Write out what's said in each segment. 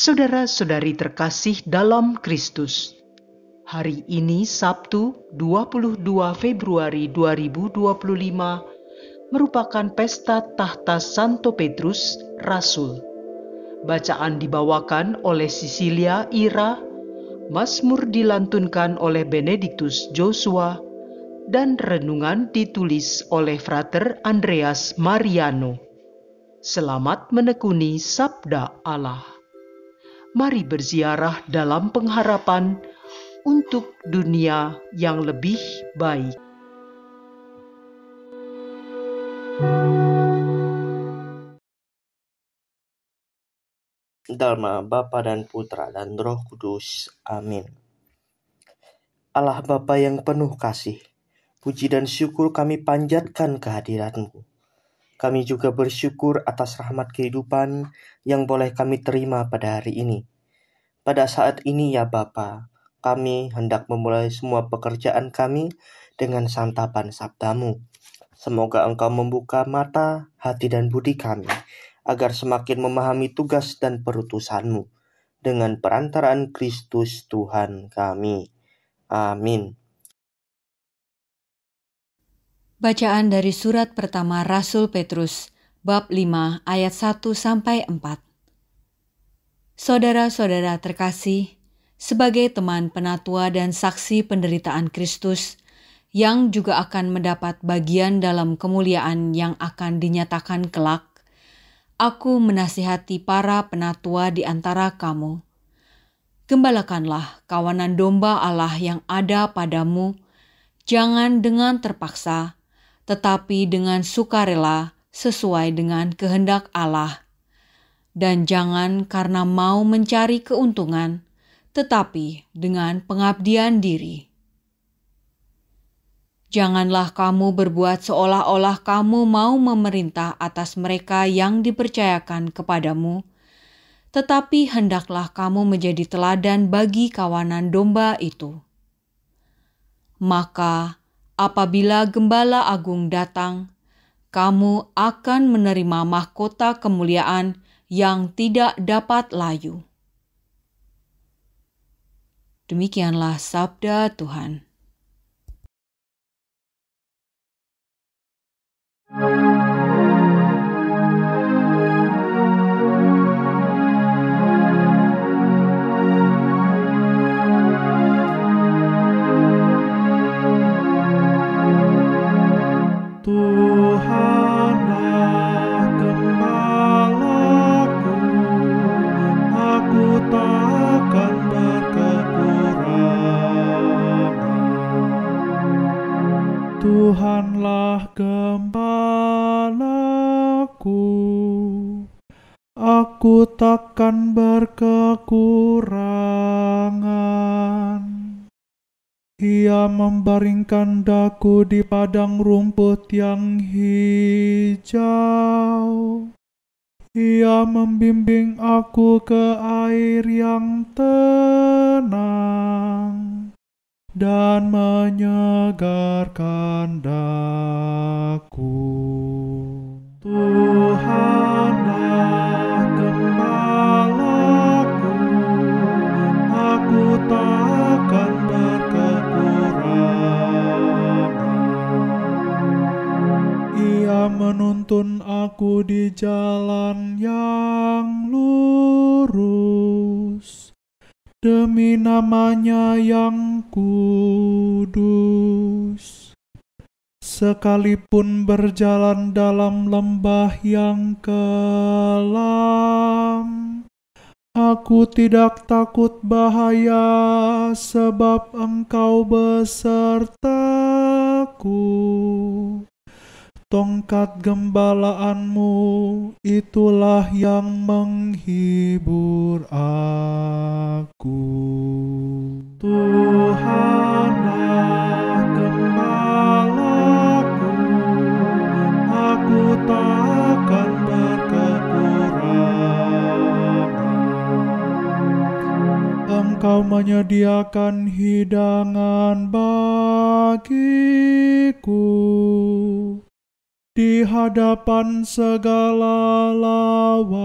Saudara-saudari terkasih dalam Kristus, hari ini Sabtu 22 Februari 2025 merupakan pesta tahta Santo Petrus, Rasul. Bacaan dibawakan oleh Cecilia Ira, Mazmur dilantunkan oleh Benedictus Joshua, dan renungan ditulis oleh Frater Andreas Mariano. Selamat menekuni Sabda Allah. Mari berziarah dalam pengharapan untuk dunia yang lebih baik. Dalam nama Bapa dan Putra dan Roh Kudus. Amin. Allah Bapa yang penuh kasih, puji dan syukur kami panjatkan kehadirat-Mu. Kami juga bersyukur atas rahmat kehidupan yang boleh kami terima pada hari ini. Pada saat ini ya Bapa, kami hendak memulai semua pekerjaan kami dengan santapan sabda-Mu. Semoga Engkau membuka mata, hati dan budi kami, agar semakin memahami tugas dan perutusan-Mu, dengan perantaraan Kristus Tuhan kami. Amin. Bacaan dari surat pertama Rasul Petrus, bab 5 ayat 1-4. Saudara-saudara terkasih, sebagai teman penatua dan saksi penderitaan Kristus, yang juga akan mendapat bagian dalam kemuliaan yang akan dinyatakan kelak, aku menasihati para penatua di antara kamu. Gembalakanlah kawanan domba Allah yang ada padamu, jangan dengan terpaksa, tetapi dengan sukarela sesuai dengan kehendak Allah. Dan jangan karena mau mencari keuntungan, tetapi dengan pengabdian diri. Janganlah kamu berbuat seolah-olah kamu mau memerintah atas mereka yang dipercayakan kepadamu, tetapi hendaklah kamu menjadi teladan bagi kawanan domba itu. Maka, apabila Gembala Agung datang, kamu akan menerima mahkota kemuliaan yang tidak dapat layu. Demikianlah sabda Tuhan. Tuhanlah gembalaku, aku takkan berkekurangan. Tuhanlah gembalaku, aku takkan berkekurangan. Ia membaringkan daku di padang rumput yang hijau. Ia membimbing aku ke air yang tenang dan menyegarkan daku. Tuhanlah gembalaku, aku takkan berkekurangan. Ia menuntun aku di jalan yang lurus, demi namanya yang kudus. Sekalipun berjalan dalam lembah yang kelam, aku tidak takut bahaya, sebab Engkau besertaku. Tongkat gembalaanmu itulah yang menghibur aku. Tuhanlah gembalaku, aku takkan berkekurangan. Engkau menyediakan hidangan bagiku di di hadapan segala lawanku.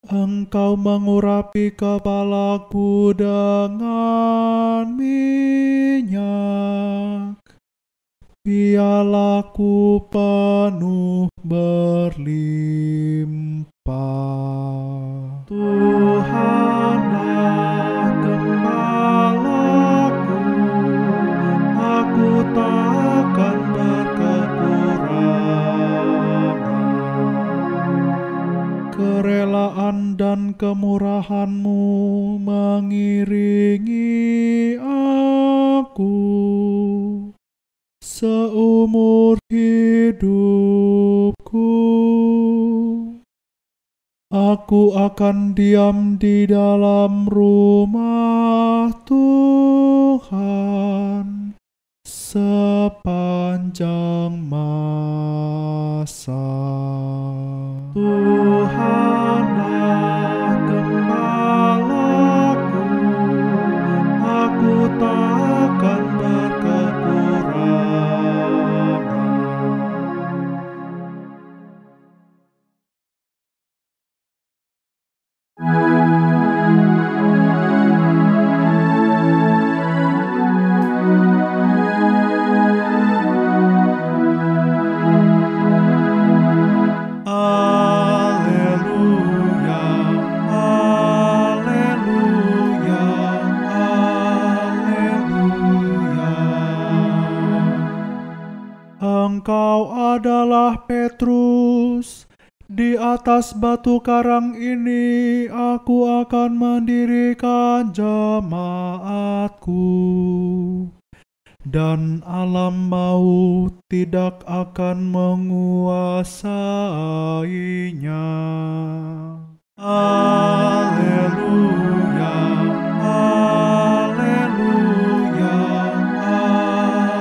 Engkau mengurapi kepalaku dengan minyak, pialaku penuh berlimpah. Tuhanlah gembalaku, aku takkan berkekurangan. Kerelaan dan kemurahan-Mu mengiringi aku seumur hidupku. Aku akan diam di dalam rumah Tuhan sepanjang masa. Tuhanlah gembalaku, aku takkan berkekurangan. Alleluia, alleluia, alleluia. Engkau adalah Petrus. Di atas batu karang ini aku akan mendirikan jemaatku, dan alam maut tidak akan menguasainya. Alleluia, alleluia, alleluia.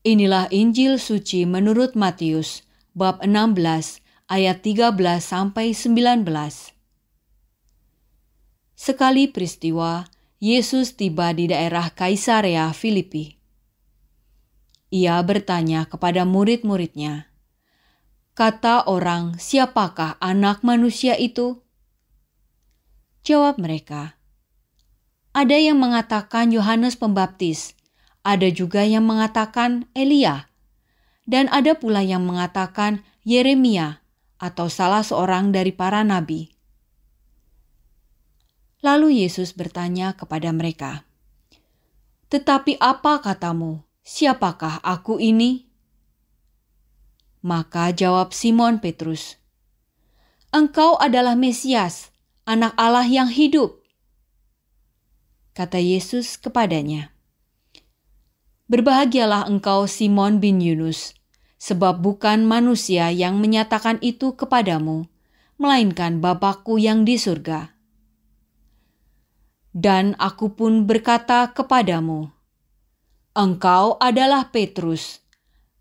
Inilah Injil suci menurut Matius, bab 16, ayat 13-19. Sekali peristiwa, Yesus tiba di daerah Kaisarea Filipi. Ia bertanya kepada murid-muridnya, "Kata orang, siapakah anak manusia itu?" Jawab mereka, "Ada yang mengatakan Yohanes Pembaptis, ada juga yang mengatakan Elia, dan ada pula yang mengatakan Yeremia atau salah seorang dari para nabi." Lalu Yesus bertanya kepada mereka, "Tetapi apa katamu? Siapakah aku ini?" Maka jawab Simon Petrus, "Engkau adalah Mesias, Anak Allah yang hidup." Kata Yesus kepadanya, "Berbahagialah engkau Simon bin Yunus, sebab bukan manusia yang menyatakan itu kepadamu, melainkan Bapa-Ku yang di surga. Dan aku pun berkata kepadamu, engkau adalah Petrus,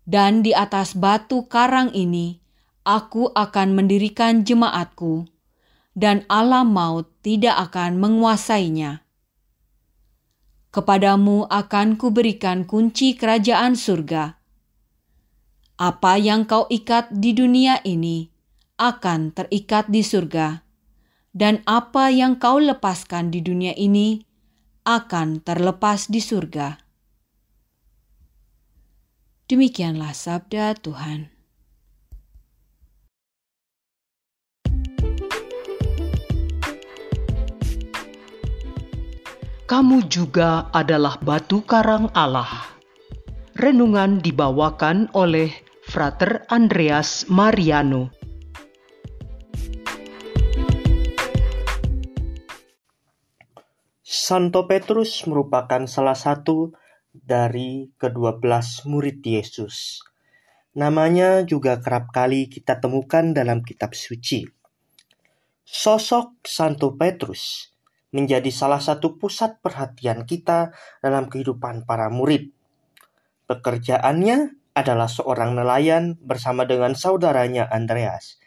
dan di atas batu karang ini aku akan mendirikan jemaatku, dan alam maut tidak akan menguasainya. Kepadamu akan kuberikan kunci kerajaan surga. Apa yang kau ikat di dunia ini akan terikat di surga, dan apa yang kau lepaskan di dunia ini akan terlepas di surga." Demikianlah sabda Tuhan. Kamu juga adalah batu karang Allah. Renungan dibawakan oleh Frater Andreas Mariano. Santo Petrus merupakan salah satu dari ke-12 murid Yesus. Namanya juga kerap kali kita temukan dalam kitab suci. Sosok Santo Petrus menjadi salah satu pusat perhatian kita dalam kehidupan para murid. Pekerjaannya adalah seorang nelayan bersama dengan saudaranya Andreas.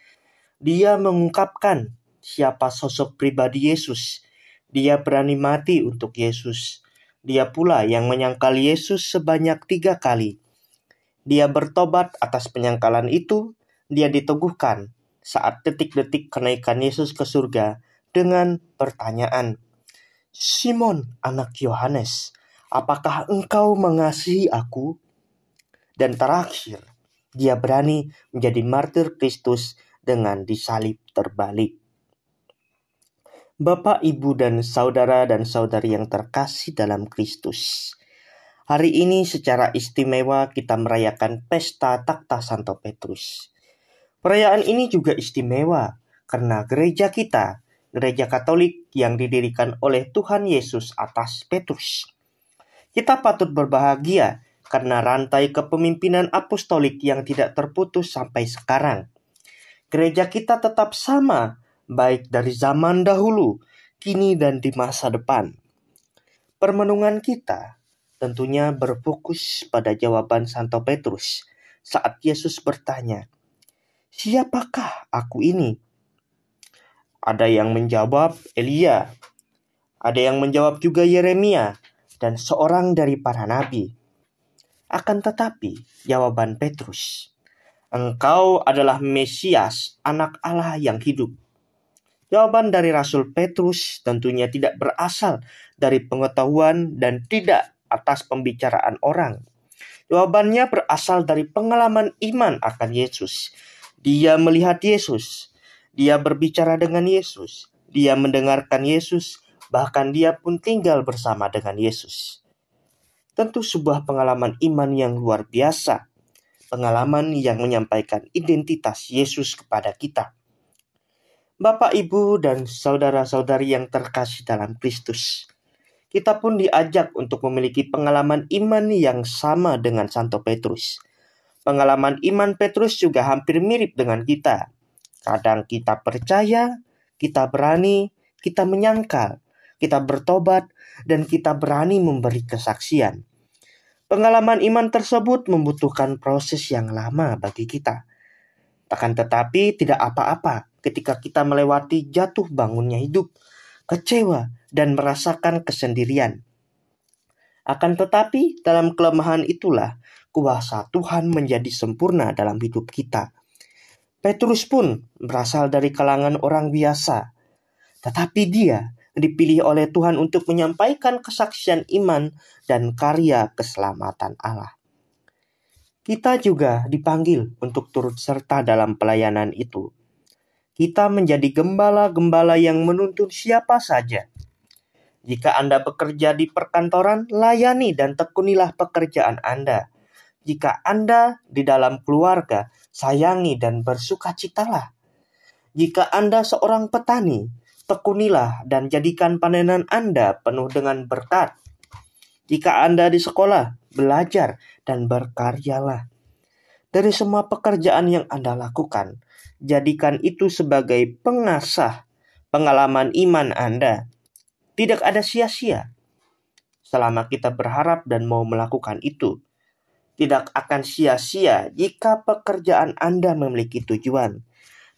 Dia mengungkapkan siapa sosok pribadi Yesus. Dia berani mati untuk Yesus. Dia pula yang menyangkal Yesus sebanyak 3 kali. Dia bertobat atas penyangkalan itu. Dia diteguhkan saat detik-detik kenaikan Yesus ke surga dengan pertanyaan, "Simon, anak Yohanes, apakah engkau mengasihi aku?" Dan terakhir, dia berani menjadi martir Kristus dengan disalib terbalik. Bapak, Ibu, dan saudari yang terkasih dalam Kristus, hari ini secara istimewa kita merayakan pesta takhta Santo Petrus. Perayaan ini juga istimewa karena gereja kita, gereja Katolik yang didirikan oleh Tuhan Yesus atas Petrus. Kita patut berbahagia karena rantai kepemimpinan apostolik yang tidak terputus sampai sekarang. Gereja kita tetap sama, baik dari zaman dahulu, kini dan di masa depan. Permenungan kita tentunya berfokus pada jawaban Santo Petrus saat Yesus bertanya, "Siapakah aku ini?" Ada yang menjawab Elia, ada yang menjawab juga Yeremia, dan seorang dari para nabi. Akan tetapi, jawaban Petrus, "Engkau adalah Mesias, anak Allah yang hidup." Jawaban dari Rasul Petrus tentunya tidak berasal dari pengetahuan dan tidak atas pembicaraan orang. Jawabannya berasal dari pengalaman iman akan Yesus. Dia melihat Yesus, dia berbicara dengan Yesus, dia mendengarkan Yesus, bahkan dia pun tinggal bersama dengan Yesus. Tentu sebuah pengalaman iman yang luar biasa, pengalaman yang menyampaikan identitas Yesus kepada kita. Bapak, Ibu, dan saudara-saudari yang terkasih dalam Kristus, kita pun diajak untuk memiliki pengalaman iman yang sama dengan Santo Petrus. Pengalaman iman Petrus juga hampir mirip dengan kita. Kadang kita percaya, kita berani, kita menyangkal, kita bertobat, dan kita berani memberi kesaksian. Pengalaman iman tersebut membutuhkan proses yang lama bagi kita. Akan tetapi tidak apa-apa ketika kita melewati jatuh bangunnya hidup, kecewa, dan merasakan kesendirian. Akan tetapi dalam kelemahan itulah kuasa Tuhan menjadi sempurna dalam hidup kita. Petrus pun berasal dari kalangan orang biasa, tetapi dia dipilih oleh Tuhan untuk menyampaikan kesaksian iman dan karya keselamatan Allah. Kita juga dipanggil untuk turut serta dalam pelayanan itu. Kita menjadi gembala-gembala yang menuntun siapa saja. Jika Anda bekerja di perkantoran, layani dan tekunilah pekerjaan Anda. Jika Anda di dalam keluarga, sayangi dan bersukacitalah. Jika Anda seorang petani, tekunilah dan jadikan panenan Anda penuh dengan berkat. Jika Anda di sekolah, belajar dan berkaryalah. Dari semua pekerjaan yang Anda lakukan, jadikan itu sebagai pengasah pengalaman iman Anda. Tidak ada sia-sia. Selama kita berharap dan mau melakukan itu, tidak akan sia-sia jika pekerjaan Anda memiliki tujuan.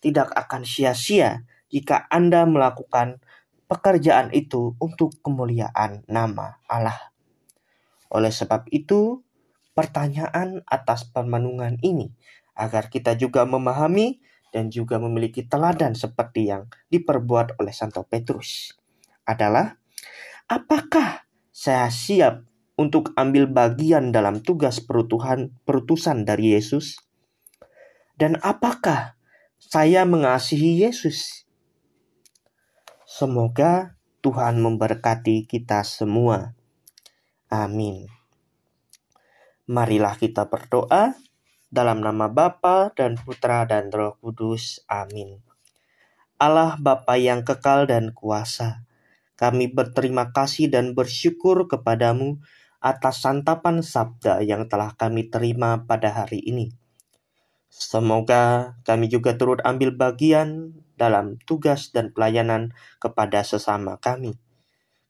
Tidak akan sia-sia jika Anda melakukan pekerjaan itu untuk kemuliaan nama Allah. Oleh sebab itu, pertanyaan atas permenungan ini agar kita juga memahami dan juga memiliki teladan seperti yang diperbuat oleh Santo Petrus adalah, apakah saya siap untuk ambil bagian dalam tugas perutusan dari Yesus? Dan apakah saya mengasihi Yesus? Semoga Tuhan memberkati kita semua. Amin. Marilah kita berdoa dalam nama Bapa dan Putra dan Roh Kudus. Amin. Allah Bapa yang kekal dan kuasa, kami berterima kasih dan bersyukur kepadamu atas santapan sabda yang telah kami terima pada hari ini. Semoga kami juga turut ambil bagian dalam tugas dan pelayanan kepada sesama kami.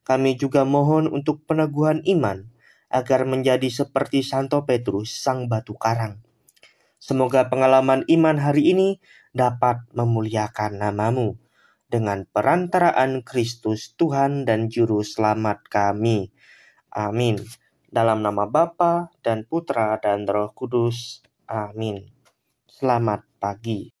Kami juga mohon untuk peneguhan iman agar menjadi seperti Santo Petrus, sang batu karang. Semoga pengalaman iman hari ini dapat memuliakan nama-Mu dengan perantaraan Kristus Tuhan dan Juru Selamat kami. Amin. Dalam nama Bapa dan Putra dan Roh Kudus. Amin. Selamat pagi.